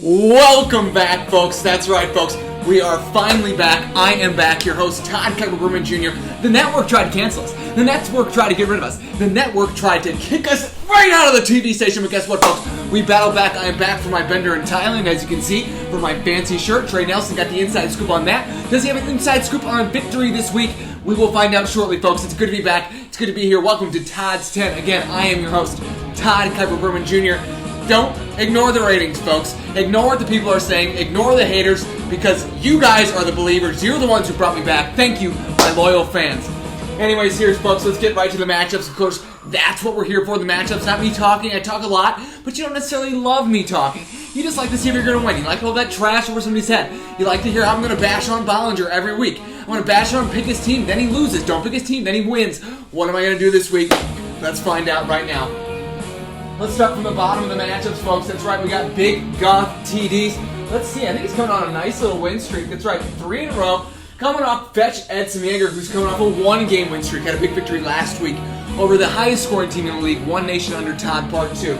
Welcome back, folks. That's right, folks. We are finally back. I am back, your host, Todd Kiper Berman Jr. The network tried to cancel us. The network tried to get rid of us. The network tried to kick us right out of the TV station. But guess what, folks? We battled back. I am back from my bender in Thailand, as you can see, for my fancy shirt. Trey Nelson got the inside scoop on that. Does he have an inside scoop on victory this week? We will find out shortly, folks. It's good to be back. It's good to be here. Welcome to Todd's 10. Again, I am your host, Todd Kiper Berman Jr. Don't ignore the ratings, folks. Ignore what the people are saying. Ignore the haters, because you guys are the believers. You're the ones who brought me back. Thank you, my loyal fans. Anyways, here's, folks, let's get right to the matchups. Of course, that's what we're here for, the matchups. Not me talking. I talk a lot, but you don't necessarily love me talking. You just like to see if you're going to win. You like all that trash over somebody's head. You like to hear how I'm going to bash on Bollinger every week. I'm going to bash on, pick his team, then he loses. Don't pick his team, then he wins. What am I going to do this week? Let's find out right now. Let's start from the bottom of the matchups, folks. That's right, we got Big Goth TDs. Let's see, I think he's coming on a nice little win streak. That's right, 3 in a row. Coming off Fetch Edson, who's coming off a 1-game win streak. Had a big victory last week over the highest scoring team in the league, One Nation Under Todd Part 2.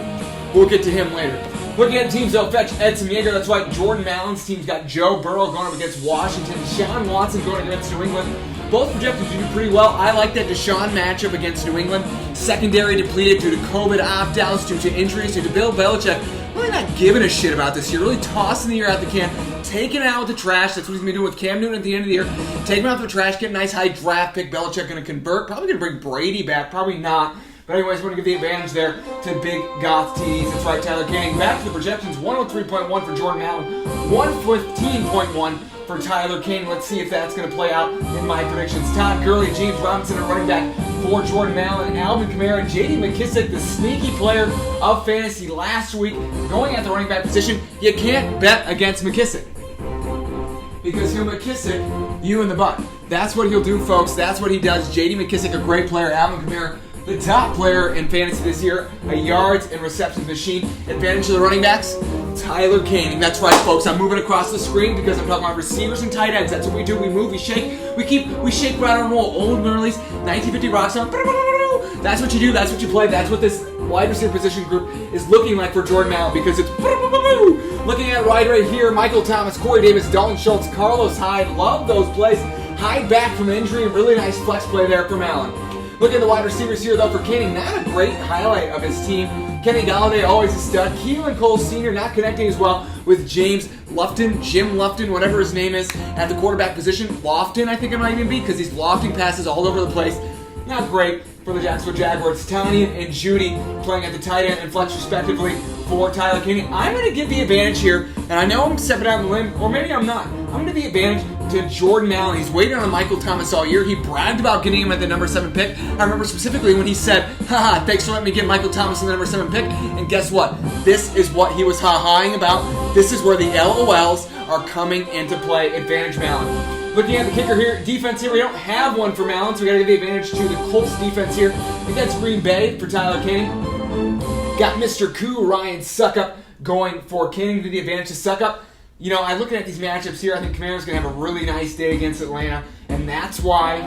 We'll get to him later. Looking at teams, though, Fetch Edson, that's right, Jordan Mallon's team's got Joe Burrow going up against Washington, Deshaun Watson going against New England. Both projected to do pretty well. I like that Deshaun matchup against New England. Secondary depleted due to COVID opt-outs, due to injuries, due to Bill Belichick really not giving a shit about this year, really tossing the year out the can, taking it out with the trash. That's what he's going to be doing with Cam Newton at the end of the year. Taking it out the trash, get a nice high draft pick. Belichick going to convert. Probably going to bring Brady back. Probably not. But anyways, we're going to give the advantage there to Big Goth TDs. That's right, Tyler Canning. Back to the projections, 103.1 for Jordan Allen, 115.1 for Tyler Canning. Let's see if that's going to play out in my predictions. Todd Gurley, James Robinson are running back for Jordan Allen. Alvin Kamara, J.D. McKissick, the sneaky player of fantasy last week, going at the running back position. You can't bet against McKissick, because he'll McKissick you in the butt. That's what he'll do, folks. That's what he does. J.D. McKissick, a great player. Alvin Kamara, the top player in fantasy this year, a yards and receptions machine. Advantage of the running backs, Tyler Canning. That's right, folks. I'm moving across the screen because I'm talking about receivers and tight ends. That's what we do. We move, we shake, we shake right on roll. Old Merleys, 1950 rock song. That's what you do. That's what you play. That's what this wide receiver position group is looking like for Jordan Allen, because it's looking at right here. Michael Thomas, Corey Davis, Dalton Schultz, Carlos Hyde. Love those plays. Hyde back from injury. Really nice flex play there from Allen. Look at the wide receivers here, though, for Canning. Not a great highlight of his team. Kenny Galladay, always a stud. Keelan Cole Sr. not connecting as well with James Lofton, Jim Lofton, whatever his name is, at the quarterback position. Lofton, I think it might even be, because he's lofting passes all over the place. Not great for the Jacksonville Jaguars. Tanyan and Judy playing at the tight end and flex respectively for Tyler Canning. I'm going to give the advantage here, and I know I'm stepping out on the limb, or maybe I'm not. I'm going to give the advantage to Jordan Allen. He's waited on Michael Thomas all year. He bragged about getting him at the number 7 pick. I remember specifically when he said, haha, thanks for letting me get Michael Thomas in the number 7 pick. And guess what? This is what he was ha-haing about. This is where the LOLs are coming into play. Advantage Allen. Looking at the kicker here, defense here, we don't have one for Allen, so we got to give the advantage to the Colts defense here against Green Bay for Tyler Canning. Got Mr. Koo, Ryan Suckup, going for Canning to the advantage to Suckup. You know, I'm looking at these matchups here. I think Kamara's going to have a really nice day against Atlanta, and that's why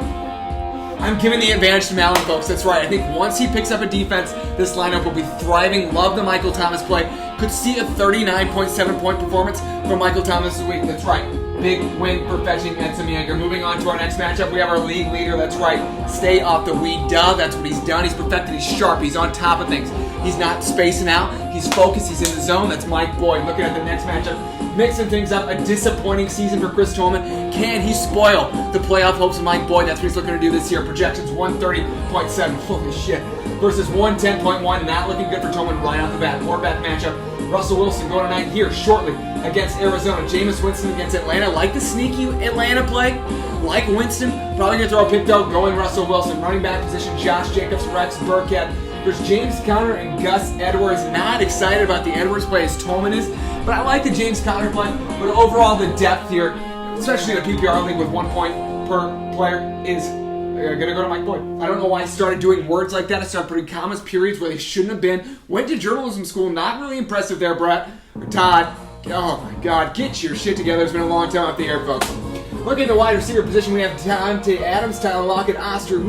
I'm giving the advantage to Allen, folks. That's right. I think once he picks up a defense, this lineup will be thriving. Love the Michael Thomas play. Could see a 39.7 point performance from Michael Thomas this week. That's right. Big win for fetching Edson. Moving on to our next matchup, we have our league leader. That's right. Stay off the weed, duh. That's what he's done. He's perfected. He's sharp. He's on top of things. He's not spacing out. He's focused. He's in the zone. That's Mike Boyd. Looking at the next matchup, mixing things up. A disappointing season for Chris Tolman. Can he spoil the playoff hopes of Mike Boyd? That's what he's looking to do this year. Projections 130.7. Holy shit. Versus 110.1. Not looking good for Tolman right off the bat. Quarterback matchup. Russell Wilson going tonight here shortly against Arizona. Jameis Winston against Atlanta. Like the sneaky Atlanta play. Like Winston. Probably going to throw a pick though. Going Russell Wilson. Running back position. Josh Jacobs, Rex Burkhead. There's James Conner and Gus Edwards. Not excited about the Edwards play as Tolman is. But I like the James Conner play. But overall the depth here, especially in a PPR league with 1 point per player, is going to go to Mike Boyd. I don't know why I started doing words like that. I started putting commas, periods where they shouldn't have been. Went to journalism school. Not really impressive there, Brett. Or Todd. Oh my God. Get your shit together. It's been a long time out the air, folks. Look at the wide receiver position. We have Devontae Adams, Tyler Lockett, Austin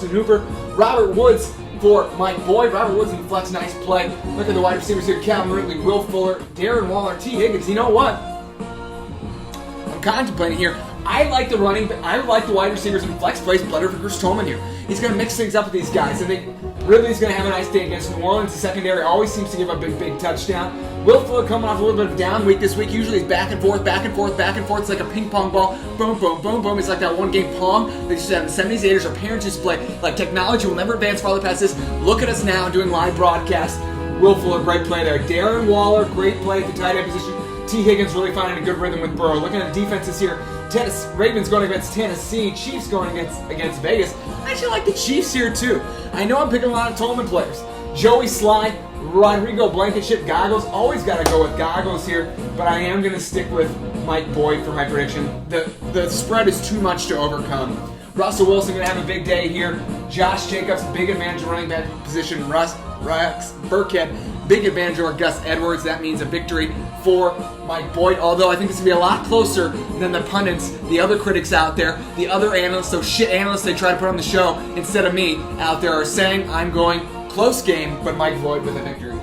Hooper, Robert Woods, for Mike Boyd. Robert Woods in the flex, nice play. Look at the wide receivers here, Calvin Ridley, Will Fuller, Darren Waller, T. Higgins. You know what? I'm contemplating here. I like the wide receivers in flex plays better for Chris Tolman here. He's going to mix things up with these guys. I think Ridley's going to have a nice day against New Orleans. The secondary always seems to give a big touchdown. Will Fuller coming off a little bit of a down week this week. Usually he's back and forth. It's like a ping pong ball. Boom, boom, boom, boom. It's like that one game Pong that used to have in the 70s, 80s. Our parents used to play. Like, technology will never advance farther past this. Look at us now doing live broadcasts. Will Fuller, great play there. Darren Waller, great play at the tight end position. T. Higgins really finding a good rhythm with Burrow. Looking at the defenses here. Ravens going against Tennessee. Chiefs going against Vegas. I actually like the Chiefs here too. I know I'm picking a lot of Tolman players. Joey Slye, Rodrigo Blankenship, Goggles. Always got to go with Goggles here, but I am going to stick with Mike Boyd for my prediction. The spread is too much to overcome. Russell Wilson going to have a big day here. Josh Jacobs, big advantage of running back position. Rex Burkhead, big advantage over Gus Edwards. That means a victory for Mike Boyd, although I think this will be a lot closer than the pundits, the other critics out there, the other analysts, those shit analysts they try to put on the show instead of me out there are saying I'm going close game, but Mike Boyd with a victory.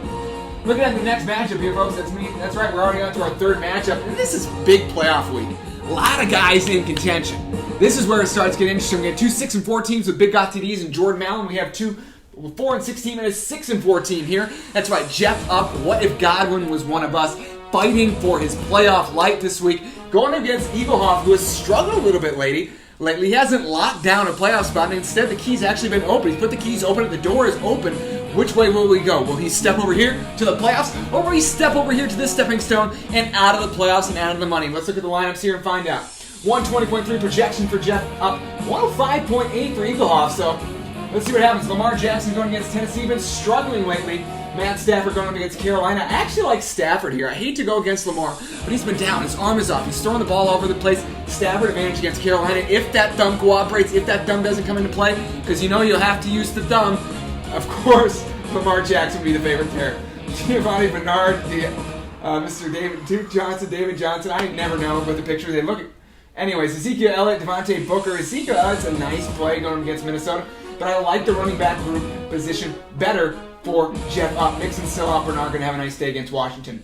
Looking at the next matchup here, folks, that's me. That's right, we're already on to our third matchup, and this is big playoff week. A lot of guys in contention. This is where it starts getting interesting. We have two 6-4 teams with big TDs and Jordan Allen. We have two 4-6 team and a 6-4 team here. That's right, Jeff up. What if Godwin was one of us? Fighting for his playoff light this week. Going against Eaglehoff, who has struggled a little bit lately. He hasn't locked down a playoff spot, and instead the key's actually been open. He's put the keys open, and the door is open. Which way will we go? Will he step over here to the playoffs, or will he step over here to this stepping stone and out of the playoffs and out of the money? Let's look at the lineups here and find out. 120.3 projection for Jeff up, 105.8 for Eaglehoff, so let's see what happens. Lamar Jackson going against Tennessee, been struggling lately. Matt Stafford going up against Carolina. I actually like Stafford here. I hate to go against Lamar, but he's been down. His arm is off. He's throwing the ball all over the place. Stafford advantage against Carolina. If that thumb cooperates, if that thumb doesn't come into play, because you know you'll have to use the thumb, of course, Lamar Jackson will be the favorite there. Giovanni Bernard, Mr. David Johnson. I never know what the picture they look at. Anyways, Ezekiel Elliott, Devontae Booker. Ezekiel Elliott's a nice play going against Minnesota, but I like the running back group position better for Jeff Up. Mixon still up. Bernard going to have a nice day against Washington.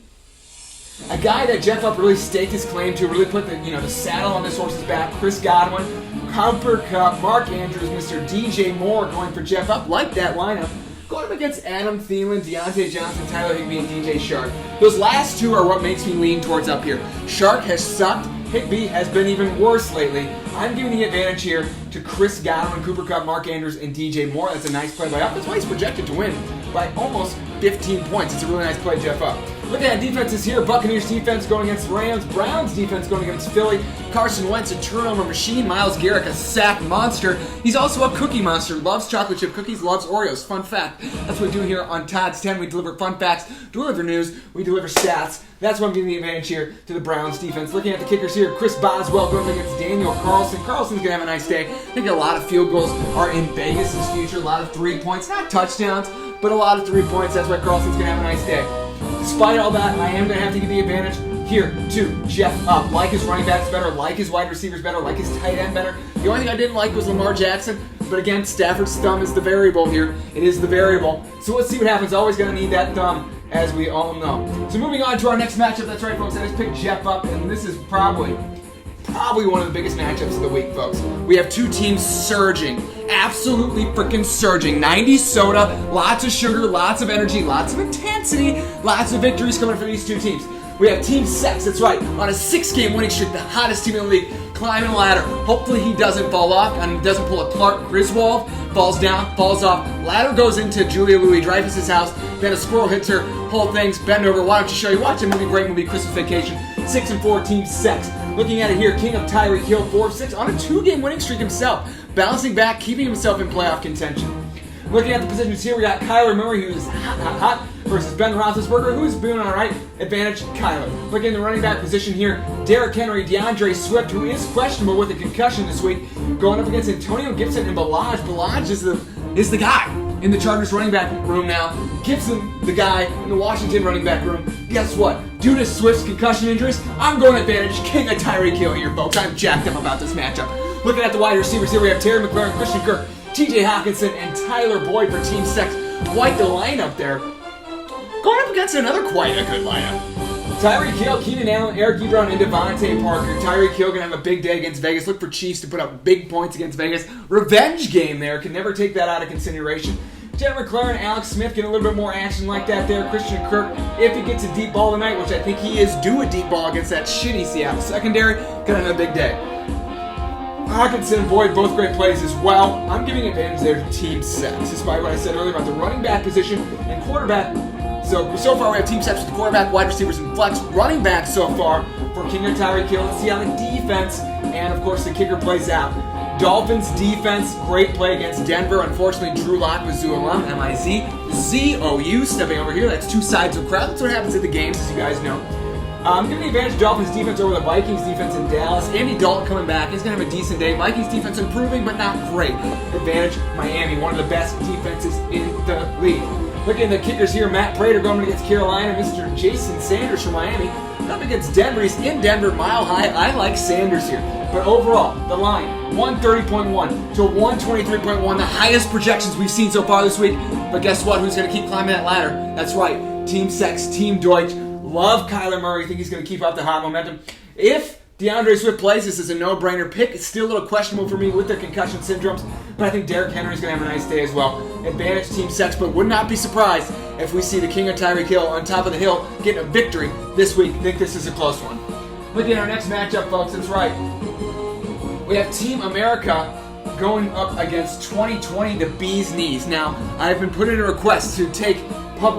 A guy that Jeff Up really staked his claim to, really put the saddle on this horse's back. Chris Godwin, Cooper Kupp, Mark Andrews, Mr. DJ Moore going for Jeff Up. Like that lineup. Going up against Adam Thielen, Deontay Johnson, Tyler Higbee, and DJ Shark. Those last two are what makes me lean towards up here. Shark has sucked. Higbee has been even worse lately. I'm giving the advantage here to Chris Godwin, Cooper Kupp, Mark Andrews, and DJ Moore. That's a nice play by Up. That's why he's projected to win by almost 15 points. It's a really nice play, Jeff Up. Looking at defenses here, Buccaneers defense going against Rams, Browns defense going against Philly, Carson Wentz, a turnover machine, Myles Garrett, a sack monster. He's also a cookie monster, loves chocolate chip cookies, loves Oreos. Fun fact. That's what we do here on Todd's 10. We deliver fun facts, deliver news, we deliver stats. That's why I'm giving the advantage here to the Browns defense. Looking at the kickers here, Chris Boswell going against Daniel Carlson. Carlson's going to have a nice day. I think a lot of field goals are in Vegas' future, a lot of 3 points, not touchdowns, but a lot of 3 points. That's why Carlson's going to have a nice day. Despite all that, I am going to have to give the advantage here to Jeff Up. Like his running backs better, like his wide receivers better, like his tight end better. The only thing I didn't like was Lamar Jackson, but again, Stafford's thumb is the variable here. It is the variable. So let's see what happens. Always going to need that thumb, as we all know. So moving on to our next matchup. That's right, folks. I just picked Jeff Up, and this is probably one of the biggest matchups of the week, folks. We have two teams surging. Absolutely freaking surging. 90 soda, lots of sugar, lots of energy, lots of intensity, lots of victories coming for these two teams. We have Team Sex, that's right, on a 6-game winning streak, the hottest team in the league, climbing a ladder. Hopefully he doesn't fall off and doesn't pull a Clark Griswold, falls down, falls off. Ladder goes into Julia Louis-Dreyfus' house, then a squirrel hits her, whole thing's bend over. Why don't you show you? Watch a movie, great movie, Christmas Vacation. 6-4 Team Sex. Looking at it here, King of Tyreek Hill, 4-6 on a 2-game winning streak himself. Bouncing back, keeping himself in playoff contention. Looking at the positions here, we got Kyler Murray, who's hot, versus Ben Roethlisberger, who's doing all right. Advantage, Kyler. Looking at the running back position here, Derrick Henry, DeAndre Swift, who is questionable with a concussion this week, going up against Antonio Gibson and Balaj. Balaj is the guy in the Chargers running back room now. Gibson, the guy in the Washington running back room. Guess what? Due to Swift's concussion injuries, I'm going advantage King of Tyreek Hill here, folks. I'm jacked up about this matchup. Looking at the wide receivers here, we have Terry McLaurin, Christian Kirk, TJ Hawkinson and Tyler Boyd for Team Sex. Quite the lineup there. Going up against another quite a good lineup. Tyreek Hill, Keenan Allen, Eric Ebron, and Devontae Parker. Tyreek Hill going to have a big day against Vegas. Look for Chiefs to put up big points against Vegas. Revenge game there. Can never take that out of consideration. Jennifer McLaren, Alex Smith getting a little bit more action like that there. Christian Kirk, if he gets a deep ball tonight, which I think he is due a deep ball against that shitty Seattle secondary, going to have a big day. Hawkinson and Boyd, both great plays as well. I'm giving advantage there to Team Sex, despite what I said earlier about the running back position and quarterback. So far we have Team Sex with the quarterback, wide receivers, and flex. Running back so far for King and Tyreek Hill. Let's see how the defense and, of course, the kicker plays out. Dolphins defense, great play against Denver. Unfortunately, Drew Lock was Zoo-alum, M-I-Z-Z-O-U, stepping over here. That's two sides of a crowd. That's what happens at the games, as you guys know. I'm giving the advantage to Dolphins defense over the Vikings defense in Dallas. Andy Dalton coming back. He's going to have a decent day. Vikings defense improving, but not great. Advantage Miami, one of the best defenses in the league. Looking at the kickers here, Matt Prater going against Carolina. Mr. Jason Sanders from Miami. Up against Denver. He's in Denver, mile high. I like Sanders here. But overall, the line, 130.1 to 123.1. The highest projections we've seen so far this week. But guess what? Who's going to keep climbing that ladder? That's right. Team Sex, Team Deutsch. Love Kyler Murray. Think he's going to keep up the hot momentum. If DeAndre Swift plays, this is a no-brainer pick. It's still a little questionable for me with their concussion syndromes, but I think Derrick Henry's going to have a nice day as well. Advantage Team Sex, but would not be surprised if we see the King of Tyreek Hill on top of the hill getting a victory this week. I think this is a close one. Looking at our next matchup, folks, that's right. We have Team America going up against 2020, the Bee's Knees. Now, I've been putting a request to take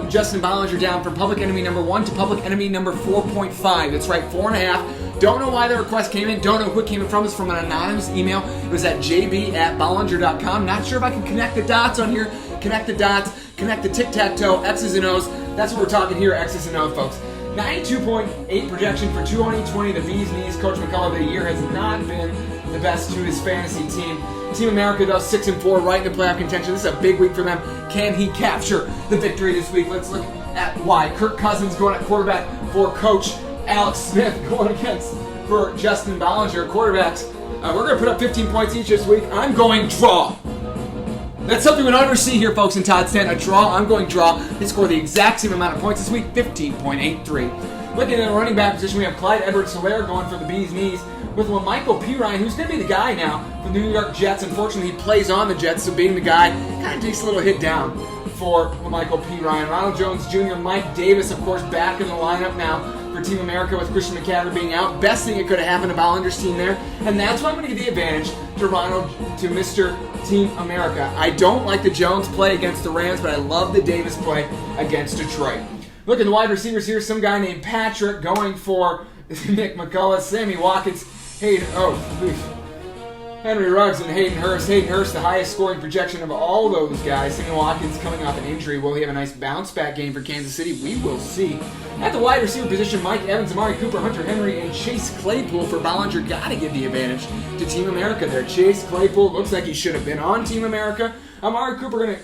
Justin Bollinger down from public enemy number 1 to public enemy number 4.5. That's right, 4.5. Don't know why the request came in. Don't know who it came in from. It's from an anonymous email. It was at jb@bollinger.com. Not sure if I can connect the dots on here. Connect the dots. Connect the tic-tac-toe. X's and O's. That's what we're talking here, X's and O's, folks. 92.8 projection for 2020. The Bee's Knees. Coach McCullough, the year has not been the best to his fantasy team. Team America, though, 6-4, right in the playoff contention. This is a big week for them. Can he capture the victory this week? Let's look at why. Kirk Cousins going at quarterback for Coach Alex Smith going against for Justin Bollinger. Quarterbacks, we're going to put up 15 points each this week. I'm going draw. That's something we don't ever see here, folks, in Todd's 10. A draw. I'm going draw. They score the exact same amount of points this week, 15.83. Looking at the running back position, we have Clyde Edwards-Helaire going for the Bee's Knees with Michael P. Ryan, who's going to be the guy now for the New York Jets. Unfortunately, he plays on the Jets, so being the guy kind of takes a little hit down for Michael P. Ryan. Ronald Jones Jr., Mike Davis, of course, back in the lineup now for Team America with Christian McCaffrey being out. Best thing that could have happened to Bollinger's team there, and that's why I'm going to give the advantage to Mr. Team America. I don't like the Jones play against the Rams, but I love the Davis play against Detroit. Look at the wide receivers here. Some guy named Patrick going for Nick McCullough, Sammy Watkins, Henry Ruggs and Hayden Hurst. Hayden Hurst, the highest scoring projection of all those guys. Sammy Watkins coming off an injury. Will he have a nice bounce back game for Kansas City? We will see. At the wide receiver position, Mike Evans, Amari Cooper, Hunter Henry, and Chase Claypool for Bollinger. Got to give the advantage to Team America there. Chase Claypool looks like he should have been on Team America. Amari Cooper gonna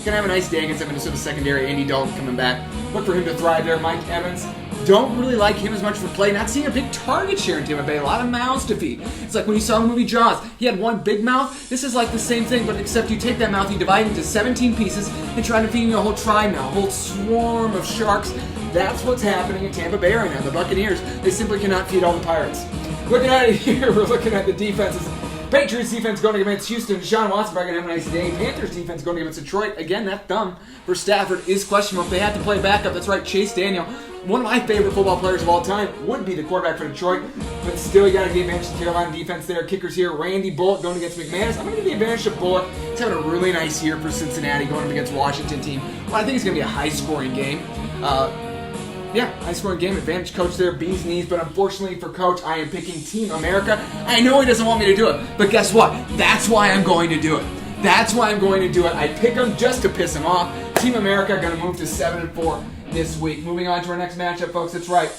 have a nice day against that Minnesota secondary. Andy Dalton coming back. Look for him to thrive there. Mike Evans. Don't really like him as much for play. Not seeing a big target share in Tampa Bay. A lot of mouths to feed. It's like when you saw the movie Jaws. He had one big mouth. This is like the same thing, but except you take that mouth, you divide it into 17 pieces, and try to feed him a whole tribe now, a whole swarm of sharks. That's what's happening in Tampa Bay right now. The Buccaneers, they simply cannot feed all the Pirates. Looking at it here, we're looking at the defenses. Patriots defense going against Houston. Deshaun Watson probably going to have a nice day. Panthers defense going against Detroit. Again, that thumb for Stafford is questionable. If they have to play backup, that's right, Chase Daniel. One of my favorite football players of all time would be the quarterback for Detroit. But still, you got to give advantage to the Carolina defense there. Kickers here, Randy Bullock going against McManus. I'm going to give the advantage to Bullock. He's having a really nice year for Cincinnati going up against Washington team. Well, I think it's going to be a high-scoring game. High-scoring game. Advantage coach there, Bee's Knees. But unfortunately for coach, I am picking Team America. I know he doesn't want me to do it. But guess what? That's why I'm going to do it. That's why I'm going to do it. I pick him just to piss him off. Team America going to move to 7-4 this week. Moving on to our next matchup, folks. That's right.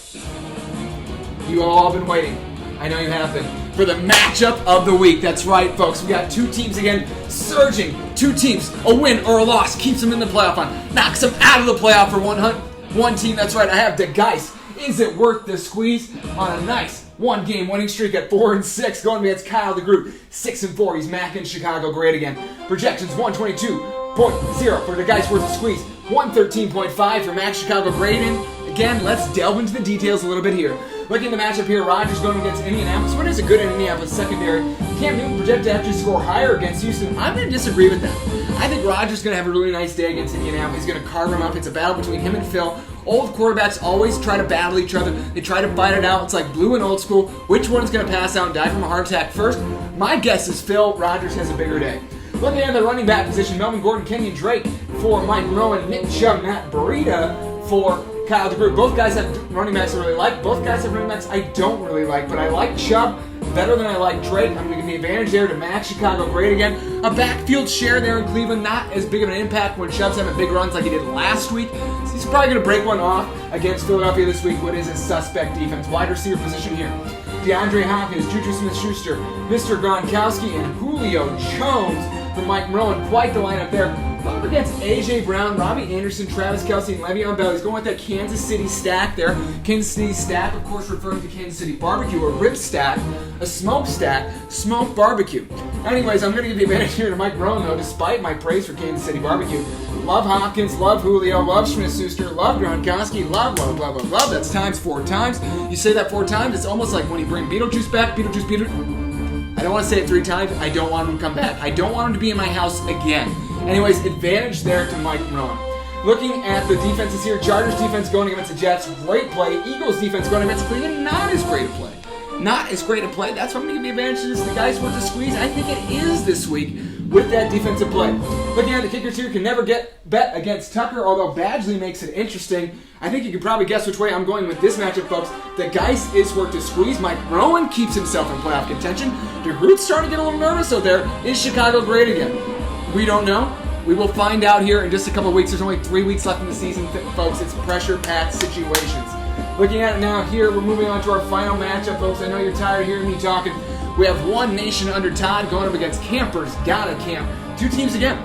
You have all been waiting. I know you have been. For the matchup of the week. That's right, folks. We got two teams again surging. Two teams. A win or a loss keeps them in the playoff hunt. Knocks them out of the playoff for one team. That's right. I have the Geist. Is it worth the squeeze on a nice 1-game winning streak at 4-6, going against Kyle the Group, 6-4. He's macking Chicago great again. Projections 122.0 for the guys worth a squeeze, 113.5 for Max Chicago great. Again, let's delve into the details a little bit here. Looking at the matchup here, Rodgers going against Indianapolis. What is a good Indianapolis secondary? Cam Newton projected to actually score higher against Houston. I'm going to disagree with that. I think Rodgers is going to have a really nice day against Indianapolis. He's going to carve him up. It's a battle between him and Phil. Old quarterbacks always try to battle each other. They try to fight it out. It's like blue and old school. Which one's going to pass out and die from a heart attack first? My guess is Phil. Rodgers has a bigger day. Looking at the running back position, Melvin Gordon, Kenyon Drake for Mike Rowan, Nick Chubb, Matt Breida for Kyle the Group. Both guys have running backs I really like. Both guys have running backs I don't really like, but I like Chubb better than I like Drake. I'm going to give the advantage there to Max Chicago great again. A backfield share there in Cleveland, not as big of an impact when Chubb's having big runs like he did last week. So he's probably going to break one off against Philadelphia this week. What is his suspect defense? Wide receiver position here. DeAndre Hopkins, Juju Smith-Schuster, Mr. Gronkowski, and Julio Jones for Mike Rowan. Quite the lineup there. Up against A.J. Brown, Robbie Anderson, Travis Kelce, and Le'Veon Bell. He's going with that Kansas City stack there. Kansas City stack, of course, referring to Kansas City barbecue, a rib stack, a smoke stack, smoked barbecue. Anyways, I'm going to give the advantage here to Mike Rowan, though, despite my praise for Kansas City barbecue. Love Hopkins, love Julio, love Smith-Schuster, love Gronkowski, love. That's times 4 times. You say that 4 times, it's almost like when you bring Beetlejuice back, Beetlejuice. I don't want to say it 3 times. I don't want him to come back. I don't want him to be in my house again. Anyways, advantage there to Mike Rowan. Looking at the defenses here, Chargers defense going against the Jets, great play. Eagles defense going against Cleveland, not as great a play. Not as great a play. That's why I'm going to give the advantage to this. The guys worth the squeeze. I think it is this week with that defensive play. Looking at the kickers here, can never bet against Tucker, although Badgley makes it interesting. I think you can probably guess which way I'm going with this matchup, folks. The Geist is worth the squeeze. Mike Rowan keeps himself in playoff contention. DeGroot's starting to get a little nervous out there. Is Chicago great again? We don't know. We will find out here in just a couple of weeks. There's only 3 weeks left in the season, folks. It's pressure-packed situations. Looking at it now here, we're moving on to our final matchup, folks. I know you're tired of hearing me talking. We have One Nation under Todd going up against Campers Gotta Camp. 2 teams again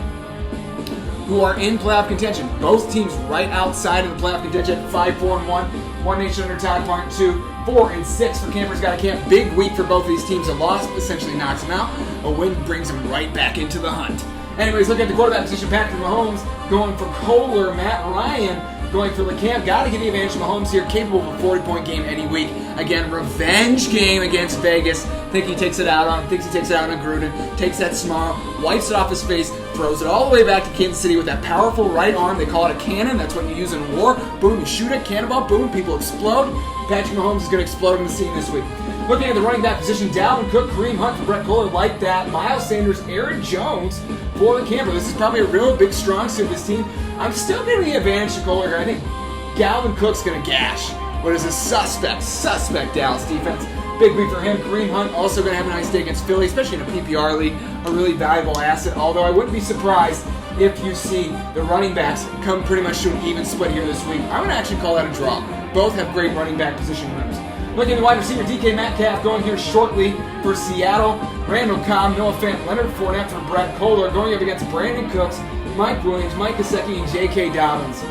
who are in playoff contention. Both teams right outside of the playoff contention, 5-4-1. One Nation under Todd, part 2. 4-6 for Campers Gotta Camp. Big week for both of these teams. A loss essentially knocks them out. A win brings them right back into the hunt. Anyways, look at the quarterback position. Patrick Mahomes going for Kohler. Matt Ryan going for LeCamp. Got to give the advantage to Mahomes here. Capable of a 40-point game any week. Again, revenge game against Vegas. Think he takes it out on him. Thinks he takes it out on Gruden. Takes that smile. Wipes it off his face. Throws it all the way back to Kansas City with that powerful right arm. They call it a cannon. That's what you use in war. Boom, you shoot it. Cannonball. Boom, people explode. Patrick Mahomes is going to explode in the scene this week. Looking at the running back position, Dalvin Cook, Kareem Hunt for Brett Kohler like that. Miles Sanders, Aaron Jones for the Camper. This is probably a real big strong suit of this team. I'm still giving the advantage to Kohler here. I think Dalvin Cook's going to gash what is a suspect Dallas defense. Big week for him. Kareem Hunt also going to have a nice day against Philly, especially in a PPR league. A really valuable asset, although I wouldn't be surprised if you see the running backs come pretty much to an even split here this week. I'm going to actually call that a draw. Both have great running back position winners. Looking at the wide receiver, DK Metcalf going here shortly for Seattle. Randall Cobb, Noah Fant, Leonard Fournette for Brett Kohler going up against Brandon Cooks, Mike Williams, Mike Gesicki, and J.K. Dobbins.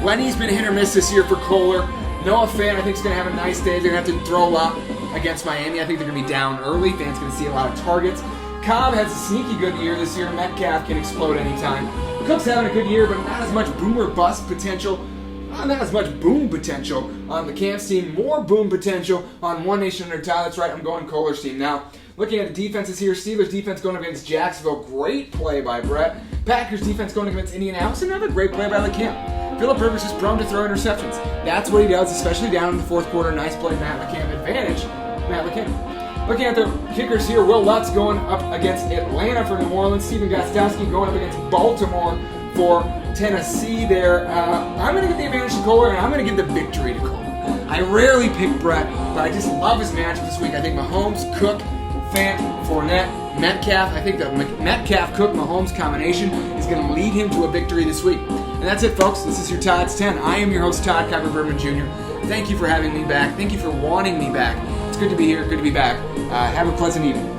Lenny's been hit or miss this year for Kohler. Noah Fant, I think, is going to have a nice day. They're going to have to throw a lot against Miami. I think they're going to be down early. Fant's going to see a lot of targets. Cobb has a sneaky good year this year. Metcalf can explode anytime. Cook's having a good year, but not as much boom or bust potential. Not as much boom potential on the Camps team. More boom potential on One Nation under Todd. That's right, I'm going Kohler's team. Now, looking at the defenses here, Steelers defense going up against Jacksonville. Great play by Brett. Packers defense going up against Indianapolis. Another great play by LeCamp. Phillip Rivers is prone to throw interceptions. That's what he does, especially down in the fourth quarter. Nice play, Matt LeCamp. Advantage, Matt LeCamp. Looking at the kickers here, Will Lutz going up against Atlanta for New Orleans. Stephen Gostkowski going up against Baltimore for Tennessee there. I'm going to give the advantage to Kohler, and I'm going to give the victory to Kohler. I rarely pick Brett, but I just love his matchup this week. I think Mahomes, Cook, Fant, Fournette, Metcalf. I think the Metcalf-Cook-Mahomes combination is going to lead him to a victory this week. And that's it, folks. This is your Todd's 10. I am your host, Todd Kiper Berman Jr. Thank you for having me back. Thank you for wanting me back. It's good to be here. Good to be back. Have a pleasant evening.